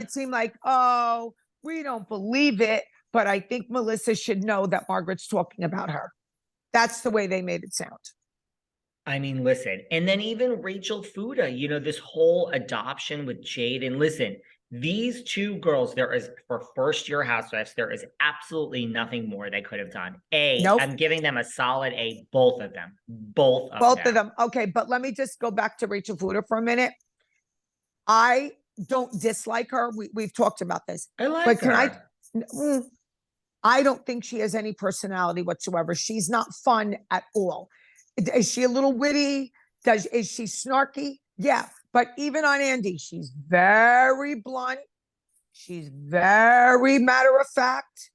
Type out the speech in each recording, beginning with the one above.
it seem like, oh, we don't believe it. But I think Melissa should know that Margaret's talking about her. That's the way they made it sound. I mean, listen, and then even Rachel Fuda, this whole adoption with Jade. And listen, these two girls, there is for first year housewives, there is absolutely nothing more they could have done. Nope. I'm giving them a solid A, both of them. Both of them. Okay, but let me just go back to Rachel Fuda for a minute. I don't dislike her. We've talked about this. I like her. I don't think she has any personality whatsoever. She's not fun at all. Is she a little witty? Is she snarky? Yeah. But even on Andy, she's very blunt. She's very matter of fact.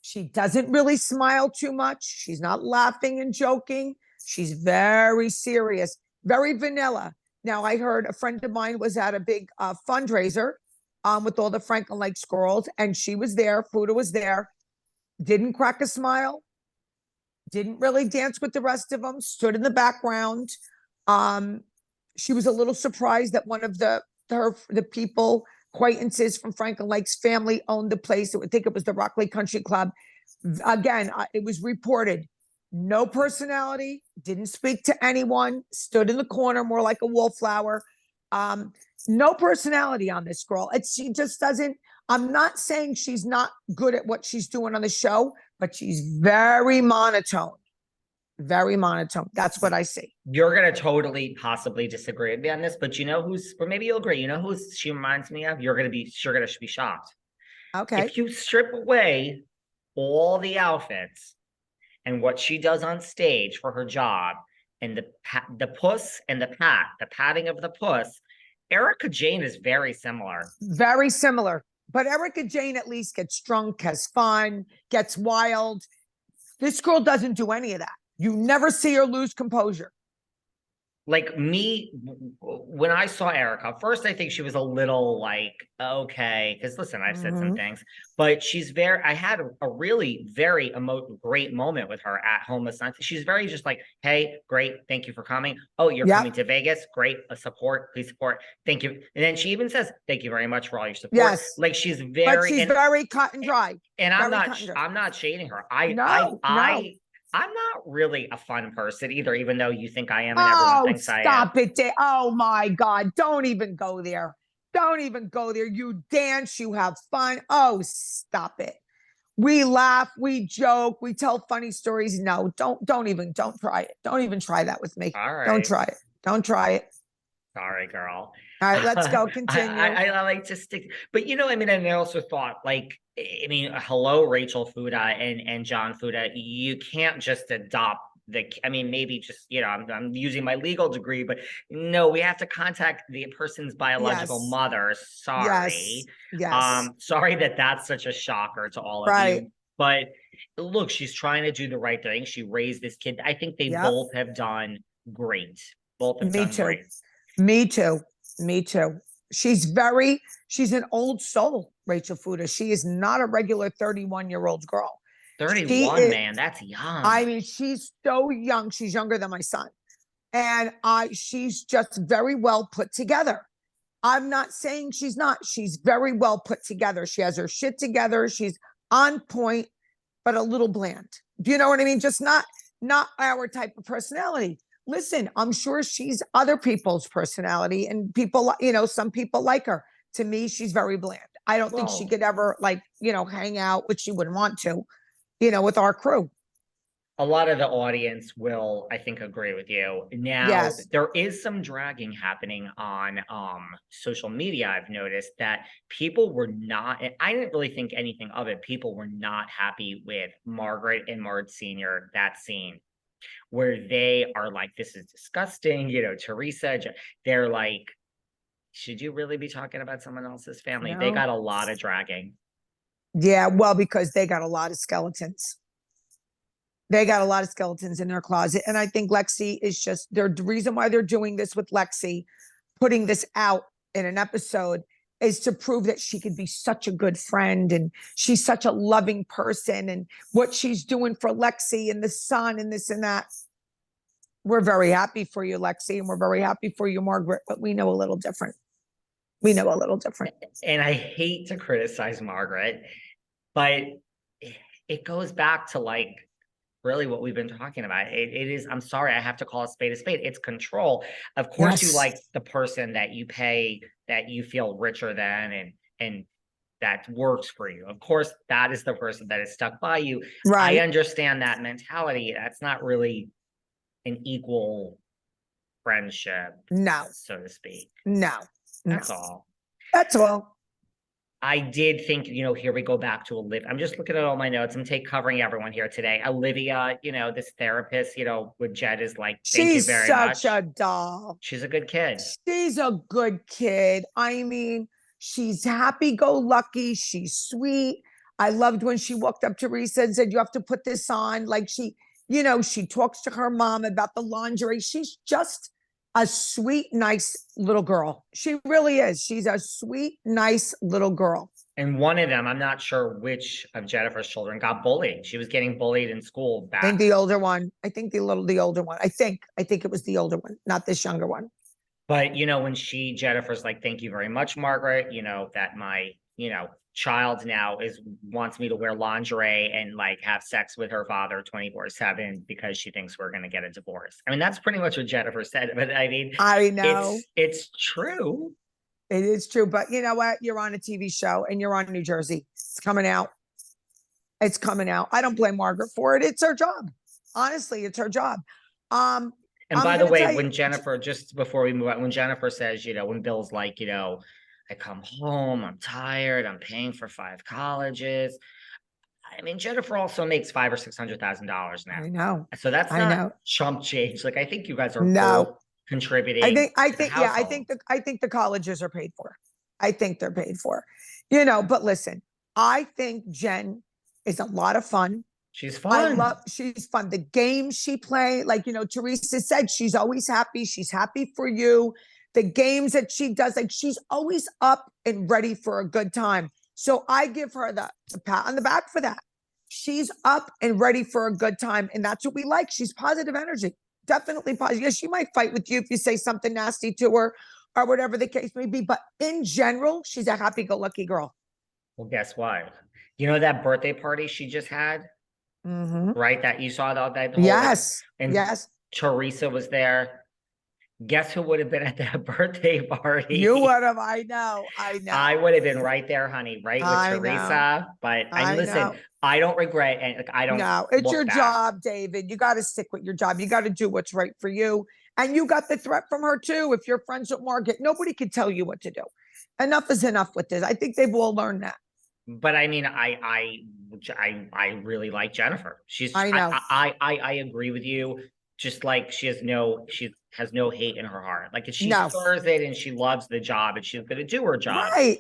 She doesn't really smile too much. She's not laughing and joking. She's very serious, very vanilla. Now, I heard a friend of mine was at a big fundraiser with all the Franklin Lakes girls, and she was there. Fuda was there. Didn't crack a smile. Didn't really dance with the rest of them. Stood in the background. She was a little surprised that one of the people, acquaintances from Franklin Lakes family, owned the place. I think it was the Rockley Country Club. Again, it was reported. No personality, didn't speak to anyone, stood in the corner more like a wallflower. No personality on this girl. She just doesn't. I'm not saying she's not good at what she's doing on the show, but she's very monotone. Very monotone. That's what I see. You're going to totally possibly disagree with me on this, but or maybe you'll agree. She reminds me of? You're going to be shocked. Okay. If you strip away all the outfits and what she does on stage for her job, and the puss and the patting of the puss, Erika Jayne is very similar. Very similar. But Erika Jayne at least gets drunk, has fun, gets wild. This girl doesn't do any of that. You never see her lose composure. Like me, when I saw Erika, first I think she was a little like, okay, because listen, I've said some things, but I had a really very great moment with her at home last night. She's very just like, hey, great, thank you for coming. Oh, you're coming to Vegas? Great, please support. Thank you. And then she even says, thank you very much for all your support. Yes. Like she's very cut and dry. And I'm not shading her. I'm not really a fun person either, even though you think I am and everyone thinks I am. Stop it. Oh my God. Don't even go there. Don't even go there. You dance, you have fun. Oh, stop it. We laugh, we joke, we tell funny stories. No, don't try it. Don't even try that with me. All right. Don't try it. Don't try it. Sorry, girl. All right, let's go. Continue. I like to stick, but I also thought, hello, Rachel Fuda and John Fuda. You can't just adopt maybe just, I'm using my legal degree, but no, we have to contact the person's biological mother. Sorry. Yes. Sorry that's such a shocker to all of you. But look, she's trying to do the right thing. She raised this kid. I think they both have done great. Both have done great. Me too. She's an old soul, Rachel Fuda. She is not a regular 31-year-old girl. 31, man, that's young. I mean, she's so young. She's younger than my son. And she's just very well put together. I'm not saying she's not. She's very well put together. She has her shit together. She's on point, but a little bland. Do you know what I mean? Just not our type of personality. Listen, I'm sure she's other people's personality, and people, some people like her. To me, she's very bland. I don't think she could ever hang out, which she wouldn't want to, with our crew. A lot of the audience will, I think, agree with you. Now, there is some dragging happening on social media. I've noticed that people were not, I didn't really think anything of it. People were not happy with Margaret and Marge Sr., that scene, where they are like, this is disgusting. Teresa, they're like, should you really be talking about someone else's family? No. They got a lot of dragging. Yeah, well, because they got a lot of skeletons. They got a lot of skeletons in their closet. And I think Lexi is the reason why they're doing this with Lexi, putting this out in an episode, is to prove that she could be such a good friend, and she's such a loving person, and what she's doing for Lexi and the son and this and that. We're very happy for you, Lexi, and we're very happy for you, Margaret, but we know a little different. We know a little different. And I hate to criticize Margaret, but it goes back to like really what we've been talking about. It is, I'm sorry, I have to call a spade a spade. It's control. Of course, you like the person that you pay, that you feel richer than, and that works for you. Of course, that is the person that is stuck by you. I understand that mentality. That's not really an equal friendship, no, so to speak. No, That's all. That's all. I did think, here we go back to Olivia. I'm just looking at all my notes. I'm covering everyone here today. Olivia, this therapist, with Jed is like, thank you very much. She's such a doll. She's a good kid. She's a good kid. I mean, she's happy-go-lucky. She's sweet. I loved when she walked up to Teresa and said, you have to put this on. Like she talks to her mom about the lingerie. She's just a sweet, nice little girl. She really is. She's a sweet, nice little girl. And one of them, I'm not sure which of Jennifer's children got bullied. She was getting bullied in school back. I think the older one. I think the older one. I think it was the older one, not this younger one. But when Jennifer's like, thank you very much, Margaret, that my, child now wants me to wear lingerie and like have sex with her father 24/7 because she thinks we're going to get a divorce. I mean, that's pretty much what Jennifer said. But I mean, I know it's true. It is true. But you know what? You're on a TV show and you're on New Jersey. It's coming out. It's coming out. I don't blame Margaret for it. It's her job. Honestly, it's her job. And by the way, when Jennifer, just before we move on, when Jennifer says, when Bill's like, I come home, I'm tired, I'm paying for 5 colleges. I mean, Jennifer also makes $500,000 or $600,000 now. I know. So that's not chump change. Like, I think you guys are both contributing. I think the colleges are paid for. I think they're paid for. But listen, I think Jen is a lot of fun. She's fun. She's fun. The games she plays, like, Teresa said, she's always happy. She's happy for you. The games that she does, like she's always up and ready for a good time. So I give her the pat on the back for that. She's up and ready for a good time. And that's what we like. She's positive energy. Definitely positive. Yes, she might fight with you if you say something nasty to her or whatever the case may be. But in general, she's a happy-go-lucky girl. Well, guess what? That birthday party she just had? Right? That you saw that whole yes. And yes. Teresa was there. Guess who would have been at that birthday party? You would have. I know. I would have been right there, honey, right with Teresa. But listen, I don't regret, and I don't. No, it's your job, David. You got to stick with your job. You got to do what's right for you. And you got the threat from her too. If you're friends with Margaret, nobody can tell you what to do. Enough is enough with this. I think they've all learned that. But I mean, I really like Jennifer. I know. I agree with you. Just like she has no hate in her heart. Like if she stirs it and she loves the job and she's going to do her job. Right.